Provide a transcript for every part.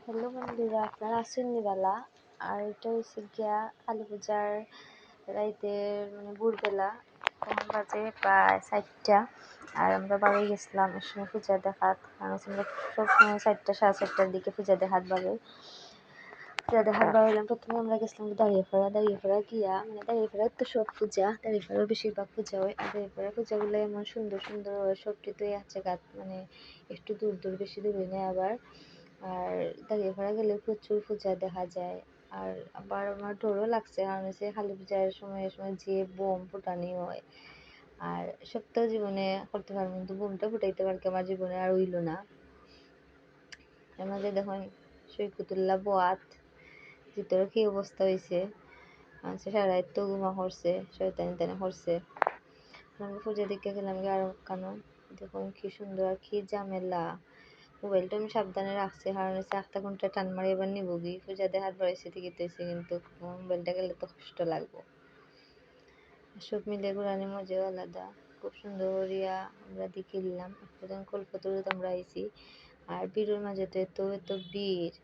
Hello বন্ধুরা, আপনারা আছেন নিবালা। আর এটা হচ্ছে গিয়া কালী পূজার রাইতের ভোরবেলা, তখন বাজে প্রায় 4টা। আর আমরা বাড়ি গেছিলাম এর সময় পূজা দেখাত, কারণ আমরা সবসময় 4টা 4:30টার দিকে পূজা দেখাত বাড়ি। পূজা দেখাত বাড়িলাম। প্রথমে আমরা গেছিলাম দাঁড়িয়েপাড়া গিয়া, দাঁড়িয়েপাড়ার তো সব পূজা, দাঁড়িয়েপাড়ার বেশিরভাগ পূজা হয়। আর দাঁড়িয়েপাড়ার পূজাগুলো এমন সুন্দর সুন্দর হয়, সবটিতেই আছে গাছ, একটু দূর দূর, বেশি দূর হয় না আবার। আর দাঁড়িয়েপাড়া গেলে প্রচুর পূজা দেখা যায়। আর আবার আমার ডরও লাগছে, কারণ হচ্ছে কালী পূজার সময় যে বোম ফুটানি হয়, আর সপ্তাহ জীবনে করতে পারবো, কিন্তু বোমটা ফুটাইতে পারকে আমার জীবনে আর হইল না। এর মাঝে দেখুন সৈকতুল্লাহ বোয়াত ভিতরে কি অবস্থা হয়েছে, সারা রাত তো ঘুমা করছে, শয়তানি টানি করছে। আমি পূজা দিকে গেলাম আরো কেন, দেখুন কি সুন্দর আর কি ঝামেলা। মোবাইলটা আমি সাবধানে রাখছি, কারণ হচ্ছে 1 ঘন্টা টান মারি এবার নিব গিয়ে পূজা দেখার বয়সে টিকিতেছি, কিন্তু মোবাইলটা গেলে তো কষ্ট লাগবো। সব মিলে ঘোরানি মজাও আলাদা। খুব সুন্দর করিয়া আমরা দেখিলাম। এখন কল্পতরুতে আমরা আইছি। আর ভিড়ের মাঝে তো এত ভিড়।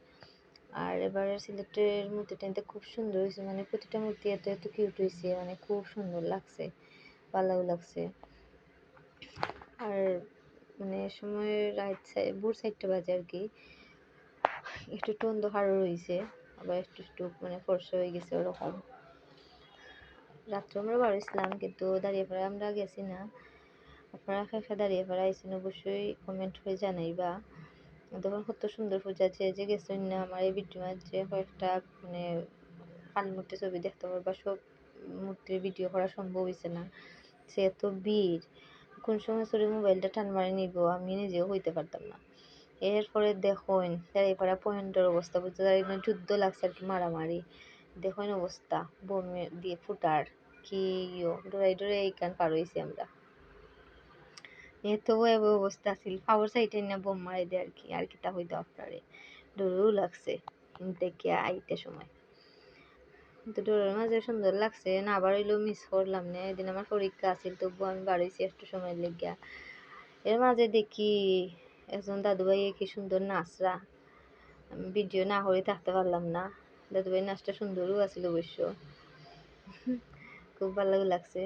আর এবারে সিলেটের মূর্তিটা খুব সুন্দর হয়েছে, প্রতিটা মূর্তি এত কিউট হয়েছে, খুব সুন্দর লাগছে, ভালোও লাগছে। আর সময় রাত ভোর 4টা বাজে আর কি, একটু অন্ধকারও রয়েছে, আবার একটু ফর্সা হয়ে গেছে ওরকম। রাত্রে আমরা বাড়িছিলাম, কিন্তু দাঁড়িয়েপাড়া আমরা গেছি না। আপনারা কাছে দাঁড়িয়েপাড়া আইসেন অবশ্যই কমেন্ট করে জানাইবা। তখন কত সুন্দর পূজা, যে গেছেন না আমার এই ভিডিও মাঝে কয়েকটা কালী মূর্তি ছবি দেখতে পারবা। সব মূর্তির ভিডিও করা সম্ভব হয়েছে না, সে এত ভিড়। কোন সময় চুরি মোবাইলটা টান মারি নিব আমি নিজেও হইতে পারতাম না। এরপরে দেখুন দাঁড়িয়েপাড়া পয়েন্টের অবস্থা, বুঝতে পারি যুদ্ধ লাগছে আর কি, মারামারি। দেখুন অবস্থা, বোম দিয়ে ফুটার কি ডোরাই এইখান পার হয়েছি আমরা। এত ভয়াবহ অবস্থা আছিল, পাওয়ার সাইডে না বোম মারি দেয় আর কি, আর কি তা হইতো আপনারে ডরও লাগছে দেখে আইতে সময়। কিন্তু ডোরের মাঝে সুন্দর লাগছে না, আবার হইলেও মিস করলাম না। এদিন আমার পরীক্ষা আছিল, তবু আমি বাড়াইছি একটু সময় লেগিয়া। এর মাঝে দেখি একজন দাদুভাই কি সুন্দর নাচরা, আমি ভিডিও না করে থাকতে পারলাম না। দাদুভাই নাচটা সুন্দরও আছিল অবশ্য, খুব ভালো লাগছে।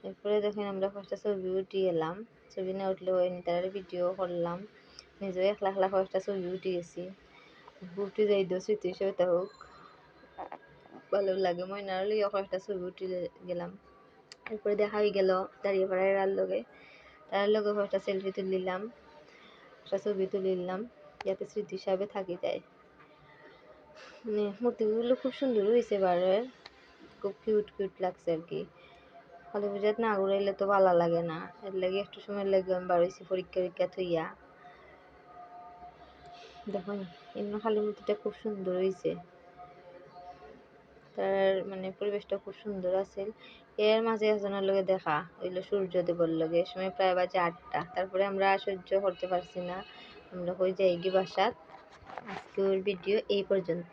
এরপরে দেখেন আমরা ফার্স্টে ছবি উঠে এলাম, ছবি না উঠলে হয়নি, তার ভিডিও করলাম, নিজেও একলা ফার্স্টে ছবি উঠে গেছি। উঠে যাই দো স্মৃতি হিসেবে তা হোক, ভালো লাগে। ময়নার লিয়ে ফার্স্টে ছবি উঠে গেলাম। এরপরে দেখা হয়ে গেল দাঁড়িয়েপাড়ায় তার লগে ফার্স্টে সেলফি তুলিলাম, একটা ছবি তুলিলাম, যাতে স্মৃতি হিসাবে থাকি যায়। মূর্তিগুলো খুব সুন্দর হয়েছে, এবারের খুব কিউট লাগছে আর কি। কালী পূজাত না ঘুরাইলে তো ভালো লাগে না, এর লাগে একটু সময় লাগে আমি বাড়াইছি পরীক্ষা থইয়া। দেখুন এমন কালী মূর্তিটা খুব সুন্দর হয়েছে, তার পরিবেশটা খুব সুন্দর আছে। এর মাঝে একজনের লগে দেখা হইলো সূর্যদেবর লগে, এ সময় প্রায় বাজে 8টা। তারপরে আমরা সহ্য করতে পারছি না, আমরা হয়ে যাই গি বাসাত। আজকের ভিডিও এই পর্যন্ত।